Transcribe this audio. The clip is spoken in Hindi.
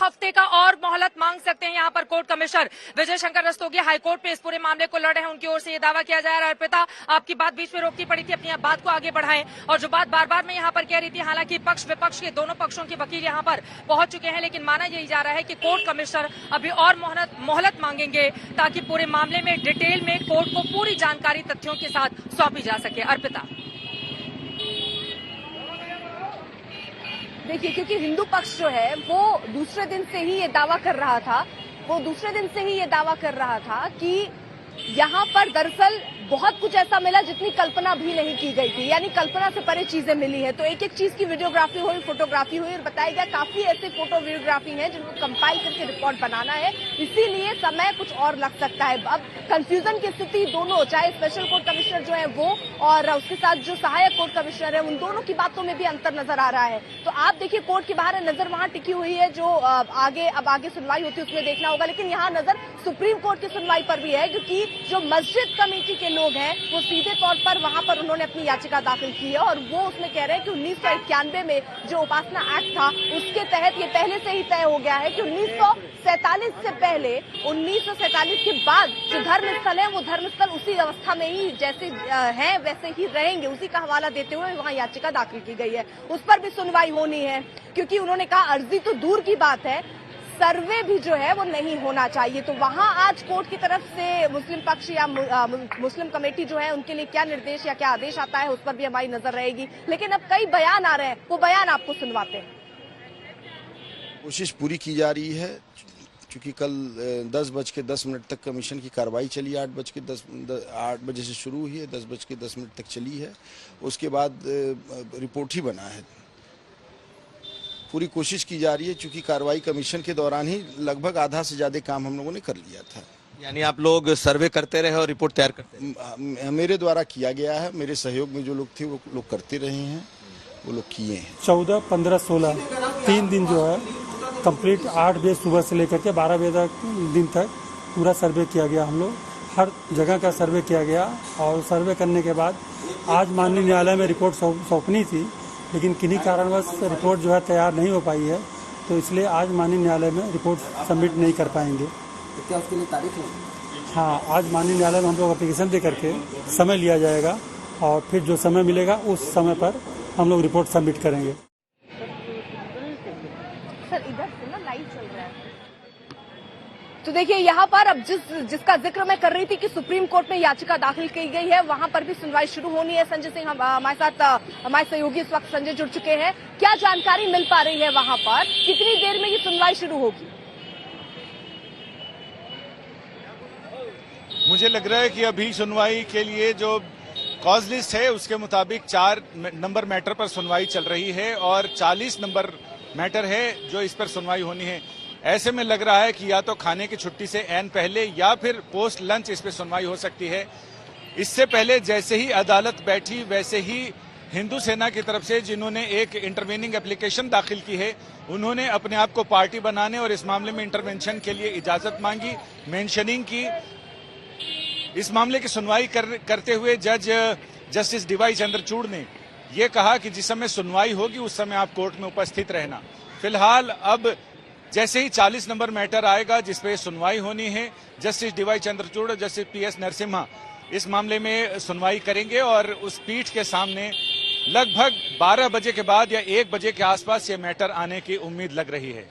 हफ्ते का और मोहलत मांग सकते हैं यहाँ पर court commissioner Vijay Shankar Rastogi high court में इस पूरे मामले को लड़ रहे हैं। उनकी ओर से ये दावा किया जा रहा है। अर्पिता, आपकी बात बीच में रोकनी पड़ी थी, अपनी बात को आगे बढ़ाएं। और जो बात बार बार मैं यहाँ पर कह रही थी, हालांकि पक्ष विपक्ष के दोनों पक्षों के वकील यहाँ पर पहुंच चुके हैं, लेकिन माना यही जा रहा है कि कोर्ट कमिश्नर अभी और मोहलत मांगेंगे ताकि पूरे मामले में डिटेल में कोर्ट को पूरी जानकारी तथ्यों के साथ सौंपी जा सके। अर्पिता, देखिए, क्योंकि हिंदू पक्ष जो है वो दूसरे दिन से ही ये दावा कर रहा था कि यहाँ पर दरअसल बहुत कुछ ऐसा मिला जितनी कल्पना भी नहीं की गई थी, यानी कल्पना से परे चीजें मिली है। तो एक एक चीज की वीडियोग्राफी हुई, फोटोग्राफी हुई और बताया गया काफी ऐसे फोटो वीडियोग्राफी हैं जिनको कंपाइल करके रिपोर्ट बनाना है, इसीलिए समय कुछ और लग सकता है। अब कंफ्यूजन की स्थिति दोनों, चाहे स्पेशल कोर्ट कमिश्नर जो है वो और उसके साथ जो सहायक कोर्ट कमिश्नर है, उन दोनों की बातों में भी अंतर नजर आ रहा है। तो आप देखिए, कोर्ट के बाहर नजर वहां टिकी हुई है, जो आगे सुनवाई होती है उसमें देखना होगा, लेकिन यहाँ नजर सुप्रीम कोर्ट की सुनवाई पर भी है, क्योंकि जो मस्जिद कमेटी के लोग हैं वो सीधे तौर पर वहां पर उन्होंने अपनी याचिका दाखिल की है और वो उसमें कह रहे हैं कि 1991 में जो उपासना एक्ट था उसके तहत ये पहले से ही तय हो गया है कि 1947 से पहले, 1947 के बाद जो धर्मस्थल है वो धर्मस्थल उसी अवस्था में ही जैसे हैं वैसे ही रहेंगे, उसी का हवाला देते हुए वहां याचिका दाखिल की गई है। उस पर भी सुनवाई होनी है, क्योंकि उन्होंने कहा अर्जी तो दूर की बात है, सर्वे भी जो है वो नहीं होना चाहिए। तो वहां आज कोर्ट की तरफ से मुस्लिम पक्ष या मुस्लिम कमेटी जो है उनके लिए क्या निर्देश या क्या आदेश आता है उस पर भी हमारी नजर रहेगी। लेकिन अब कई बयान आ रहे हैं, वो बयान आपको सुनवाते हैं। कोशिश पूरी की जा रही है, क्योंकि कल 10:10 तक कमीशन की कार्रवाई चली, 8 बजे से शुरू हुई है, 10:10 तक चली है। उसके बाद रिपोर्ट ही बना है। पूरी कोशिश की जा रही है, क्योंकि कार्रवाई कमीशन के दौरान ही लगभग आधा से ज्यादा काम हम लोगों ने कर लिया था। यानी आप लोग सर्वे करते रहे और रिपोर्ट तैयार करते? मेरे द्वारा किया गया है, मेरे सहयोग में जो लोग थे वो लोग करते रहे हैं, वो लोग किए हैं। 14, 15, 16 3 दिन जो है कंप्लीट 8 बजे सुबह से लेकर के 12 बजे दिन तक पूरा सर्वे किया गया। हम लोग हर जगह का सर्वे किया गया और सर्वे करने के बाद आज माननीय न्यायालय में रिपोर्ट सौंपनी थी, लेकिन किन्हीं कारणवश रिपोर्ट जो है तैयार नहीं हो पाई है, तो इसलिए आज माननीय न्यायालय में रिपोर्ट सबमिट नहीं कर पाएंगे। तो क्या उसके लिए तारीख है? हाँ, आज माननीय न्यायालय में हम लोग एप्लीकेशन दे करके समय लिया जाएगा और फिर जो समय मिलेगा उस समय पर हम लोग रिपोर्ट सबमिट करेंगे। सर, इधर से ना लाइव चल रहा है। तो देखिए, यहाँ पर अब जिसका जिक्र मैं कर रही थी कि सुप्रीम कोर्ट में याचिका दाखिल की गई है, वहां पर भी सुनवाई शुरू होनी है। संजय सिंह हमारे साथ, हमारे सहयोगी इस वक्त संजय जुड़ चुके हैं। क्या जानकारी मिल पा रही है वहां पर, कितनी देर में ये सुनवाई शुरू होगी? मुझे लग रहा है कि अभी सुनवाई के लिए जो कॉज लिस्ट है उसके मुताबिक 4 नंबर मैटर पर सुनवाई चल रही है और 40 नंबर मैटर है जो इस पर सुनवाई होनी है। ऐसे में लग रहा है कि या तो खाने की छुट्टी से ऐन पहले या फिर पोस्ट लंच इस पर सुनवाई हो सकती है। इससे पहले जैसे ही अदालत बैठी वैसे ही हिंदू सेना की तरफ से जिन्होंने एक इंटरवेनिंग एप्लीकेशन दाखिल की है, उन्होंने अपने आप को पार्टी बनाने और इस मामले में इंटरवेंशन के लिए इजाजत मांगी, मेंशनिंग की। इस मामले की सुनवाई करते हुए जस्टिस डीवाई चंद्रचूड़ ने यह कहा कि जिस समय सुनवाई होगी उस समय आप कोर्ट में उपस्थित रहना। फिलहाल अब जैसे ही 40 नंबर मैटर आएगा जिस पे सुनवाई होनी है, जस्टिस डीवाई चंद्रचूड़ और जस्टिस PS नरसिम्हा इस मामले में सुनवाई करेंगे और उस पीठ के सामने लगभग 12 बजे के बाद या 1 बजे के आसपास ये मैटर आने की उम्मीद लग रही है।